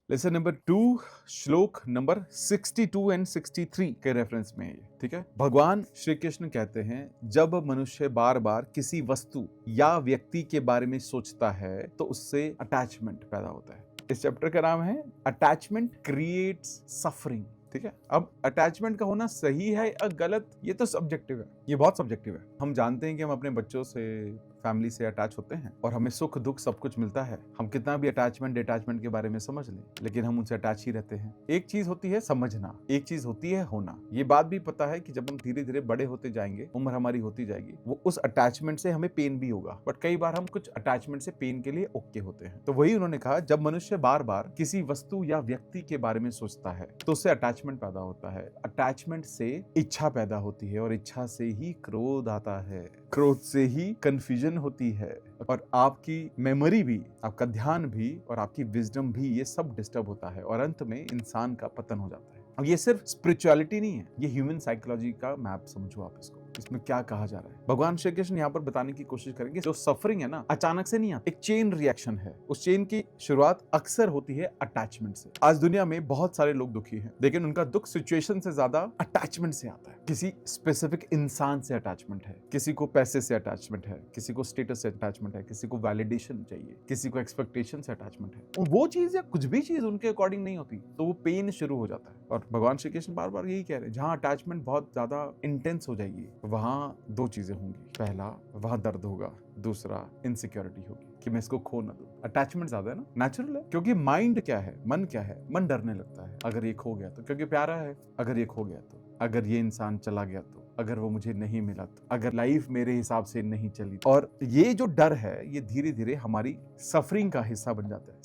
Lesson number 2, श्लोक number 62 and 63 के reference में है ये, ठीक है। भगवान श्री कृष्ण कहते हैं, जब मनुष्य बार बार किसी वस्तु या व्यक्ति के बारे में सोचता है तो उससे अटैचमेंट पैदा होता है। इस चैप्टर का नाम है अटैचमेंट क्रिएट्स सफरिंग, ठीक है। अब अटैचमेंट का होना सही है या गलत, ये तो सब्जेक्टिव है, ये बहुत सब्जेक्टिव है। हम जानते हैं कि हम अपने बच्चों से, फैमिली से अटैच होते हैं और हमें सुख दुख सब कुछ मिलता है। हम कितना भी अटैचमेंट डिटैचमेंट के बारे में समझ लें, लेकिन हम उनसे अटैच ही रहते हैं। एक चीज होती है समझना, एक चीज होती है होना। ये बात भी पता है कि जब हम धीरे धीरे बड़े होते जाएंगे, उम्र हमारी होती जाएगी, वो उस अटैचमेंट से हमें पेन भी होगा, बट कई बार हम कुछ अटैचमेंट से पेन के लिए ओके होते हैं। तो वही उन्होंने कहा, जब मनुष्य बार बार किसी वस्तु या व्यक्ति के बारे में सोचता है तो उससे अटैचमेंट पैदा होता है। अटैचमेंट से इच्छा पैदा होती है और इच्छा से ही क्रोध आता है, क्रोध से ही कंफ्यूजन होती है और आपकी मेमोरी भी, आपका ध्यान भी और आपकी विजडम भी, ये सब डिस्टर्ब होता है और अंत में इंसान का पतन हो जाता है। अब ये सिर्फ स्पिरिचुअलिटी नहीं है, ये ह्यूमन साइकोलॉजी का मैप समझो आप इसको। इसमें क्या कहा जा रहा है, भगवान श्री कृष्ण यहाँ पर बताने की कोशिश करेंगे, जो सफरिंग है ना, अचानक से नहीं आता, एक चेन रिएक्शन है। उस चेन की शुरुआत अक्सर होती है अटैचमेंट से। आज दुनिया में बहुत सारे लोग दुखी हैं, लेकिन उनका दुख सिचुएशन से ज्यादा अटैचमेंट से आता है। किसी स्पेसिफिक इंसान से अटैचमेंट है, किसी को पैसे से अटैचमेंट है, किसी को स्टेटस से अटैचमेंट है, किसी को वैलिडेशन चाहिए, किसी को एक्सपेक्टेशन से अटैचमेंट है। वो चीज या कुछ भी चीज उनके अकॉर्डिंग नहीं होती तो वो पेन शुरू हो जाता है। और भगवान श्री कृष्ण बार बार यही कह रहे हैं, जहां अटैचमेंट बहुत ज्यादा इंटेंस हो जाएगी, वहां दो चीजें होंगी। पहला, वहां दर्द होगा, दूसरा इनसिक्योरिटी होगी कि मैं इसको खो ना दूं। अटैचमेंट ज्यादा है ना, नेचुरल है, क्योंकि माइंड क्या है, मन क्या है, मन डरने लगता है। अगर ये खो गया तो, क्योंकि प्यारा है, अगर ये खो गया तो, अगर ये इंसान चला गया तो, अगर वो मुझे नहीं मिला तो, अगर लाइफ मेरे हिसाब से नहीं चली तो। और ये जो डर है, ये धीरे धीरे हमारी सफरिंग का हिस्सा बन जाता है।